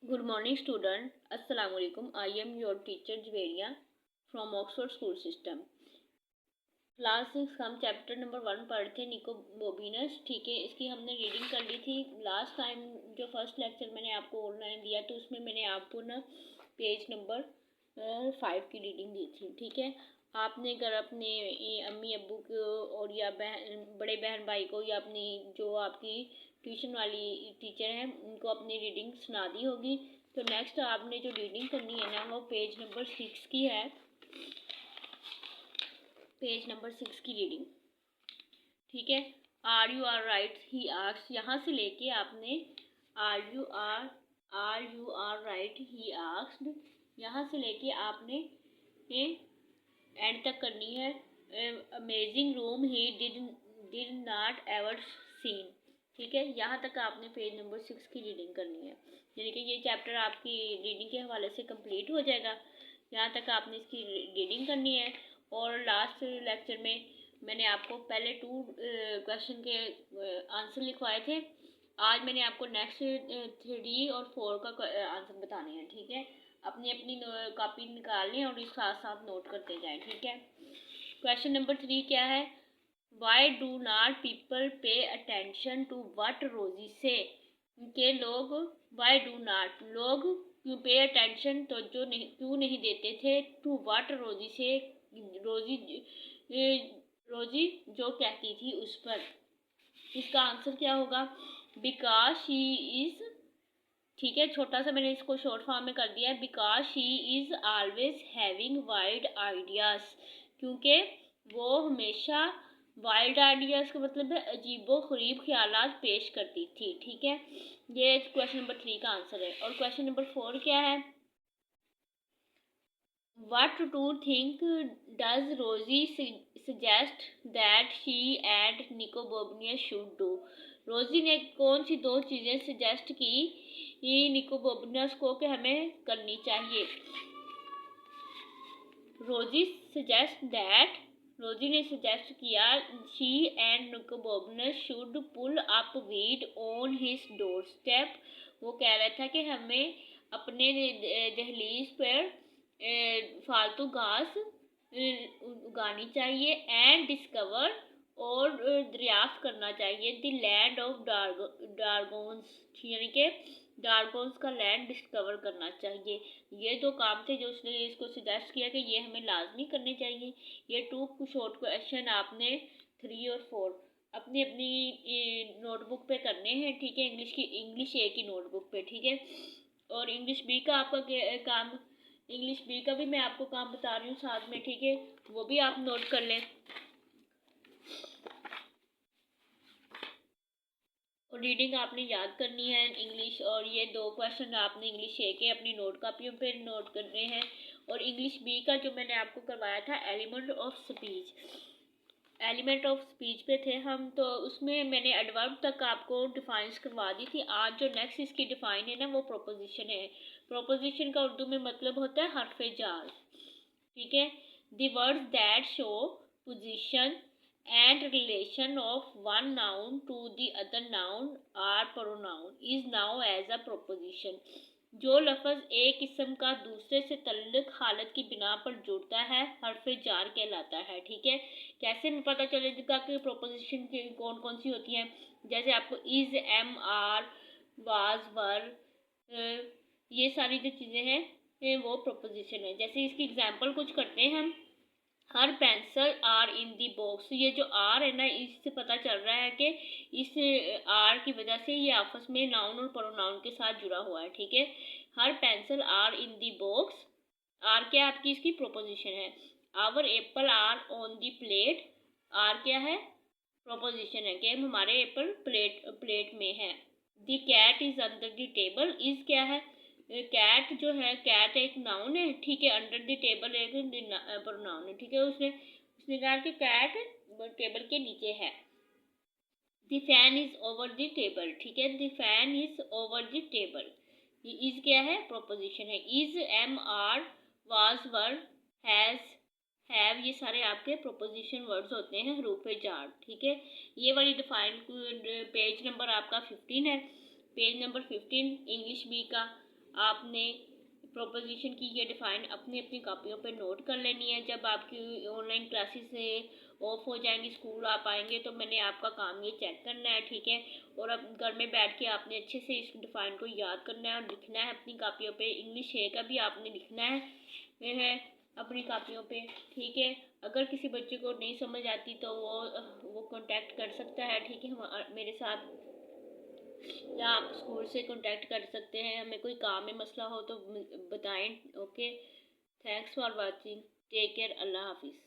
Good morning, student. Assalamu alaikum. I am your teacher Jveria from Oxford School System. Class 6 हम chapter number 1 पढ़े थे निकोबोबिनस। ठीक है, इसकी हमने रीडिंग कर ली थी लास्ट टाइम। जो फर्स्ट लेक्चर मैंने आपको ऑनलाइन दिया तो उसमें मैंने आपको ना पेज नंबर 5 की रीडिंग दी थी। ठीक है, आपने अगर अपने अम्मी अब्बू को और या बड़े बहन भाई को या अपनी जो आपकी ट्यूशन वाली टीचर हैं उनको अपनी रीडिंग सुना दी होगी। तो नेक्स्ट आपने जो रीडिंग करनी है ना वो पेज नंबर 6 की है। पेज नंबर 6 की रीडिंग। ठीक है, are you are right he asked, यहाँ से लेके आपने are you are right he asked, यहाँ से लेके आपने एंड तक करनी है। Amazing room he did not ever seen. ठीक है, यहाँ तक आपने पेज नंबर 6 की रीडिंग करनी है, यानी कि ये चैप्टर आपकी रीडिंग के हवाले से कंप्लीट हो जाएगा। यहाँ तक आपने इसकी रीडिंग करनी है। और लास्ट लेक्चर में मैंने आपको पहले 2 क्वेश्चन के आंसर लिखवाए थे। आज मैंने आपको नेक्स्ट 3 और 4 का आंसर बताने हैं। ठीक है, अपनी अपनी कॉपी निकाल लें और इसके साथ साथ नोट करते जाएं। ठीक है, क्वेश्चन नंबर 3 क्या है? Why do not people pay attention to what Rosie says? के लोग वाई डू नॉट लोग क्यों पे अटेंशन तो जो नहीं क्यों नहीं देते थे टू वट रोजी से रोजी जो कहती थी उस पर। इसका आंसर क्या होगा? Because she is. ठीक है, छोटा सा मैंने इसको शॉर्ट फॉर्म में कर दिया है। Because she is always having wide ideas, क्योंकि वो हमेशा वाइल्ड आइडियाज का मतलब है अजीबो गरीब ख्यालात पेश करती थी। ठीक है, ये क्वेश्चन नंबर 3 का आंसर है। और क्वेश्चन नंबर 4 क्या है? What do you think does Rosie suggest that she and Nico Bobnia should do? रोजी ने कौन सी 2 चीज़ें सजेस्ट की निको बोबनियस को कि हमें करनी चाहिए? रोजी ने सजेस्ट किया she and Niko Bobnius should pull up weed on his doorstep. वो कह रहा था कि हमें अपने दहलीज पर फालतू घास उगानी चाहिए। एंड डिस्कवर और दरियाफ्त करना चाहिए द लैंड ऑफ डार्गोन्स, यानी कि डार्गोन्स का लैंड डिस्कवर करना चाहिए। ये 2 काम थे जो उसने इसको सजेस्ट किया कि ये हमें लाजमी करने चाहिए। ये 2 शॉर्ट क्वेश्चन आपने 3 और 4 अपनी अपनी नोटबुक पे करने हैं। ठीक है, इंग्लिश ए की नोटबुक पे। ठीक है, और इंग्लिश बी का आपका काम, इंग्लिश बी का भी मैं आपको काम बता रही हूँ साथ में। ठीक है, वो भी आप नोट कर लें। और रीडिंग आपने याद करनी है इंग्लिश, और ये 2 क्वेश्चन आपने इंग्लिश ए के अपनी नोट कापियों पे नोट करने हैं। और इंग्लिश बी का जो मैंने आपको करवाया था एलिमेंट ऑफ स्पीच पे थे हम, तो उसमें मैंने एडवर्ब तक आपको डिफाइंस करवा दी थी। आज जो नेक्स्ट इसकी डिफाइन है ना वो प्रोपोजिशन है। प्रोपोजिशन का उर्दू में मतलब होता है हर्फ जाल। ठीक है, the words that show position and relation of one noun to the other noun or pronoun is now as a proposition। जो लफ्ज़ एक किस्म का दूसरे से तल्लुक़ हालत की बिना पर जुड़ता है हर्फ जार कहलाता है। ठीक है, कैसे में पता चलेगा कि प्रोपोजिशन की कौन कौन सी होती हैं? जैसे आपको इज़, एम, आर, वाज, वर, ये सारी जो चीज़ें हैं वो प्रोपोजिशन है। जैसे इसकी एग्जांपल कुछ करते हैं हम। हर pencil are in the box, ये जो आर है ना इससे पता चल रहा है कि इस आर की वजह से ये आपस में नाउन और प्रोनाउन के साथ जुड़ा हुआ है। ठीक है, हर pencil are in the box, are क्या आपकी इसकी प्रोपोजिशन है। Our apple are on the plate, are क्या है? प्रोपोजिशन है कि हमारे एप्पल प्लेट में है। The cat is under the table, is क्या है? कैट जो है, कैट एक नाउन है। ठीक है, अंडर द टेबल एक प्रोनाउन है। ठीक है, उसने कहा कि कैट टेबल के नीचे है। The fan is over the table, ठीक है, the fan is over the table. ये इज क्या है? प्रोपोजिशन है। Is, am, are, was, were, has, have, ये सारे आपके प्रोपोजिशन वर्ड्स होते हैं हरूफ जार। ठीक है, ये वाली डिफाइन पेज नंबर आपका 15 है। पेज नंबर 15 इंग्लिश बी का। आपने प्रोपोजिशन की ये डिफ़ाइन अपनी अपनी कापियों पे नोट कर लेनी है। जब आपकी ऑनलाइन क्लासेस से ऑफ हो जाएंगी, स्कूल आप आएंगे, तो मैंने आपका काम ये चेक करना है, ठीक है। और अब घर में बैठ के आपने अच्छे से इस डिफ़ाइन को याद करना है और लिखना है अपनी कापियों पे। इंग्लिश है का भी आपने लिखना है अपनी कापियों पे, ठीक है। अगर किसी बच्चे को नहीं समझ आती तो वो कांटेक्ट कर सकता है, ठीक है, मेरे साथ, या आप स्कूल से कांटेक्ट कर सकते हैं। हमें कोई काम में मसला हो तो बताएं। Okay, thanks for watching, take care, अल्लाह हाफिज़।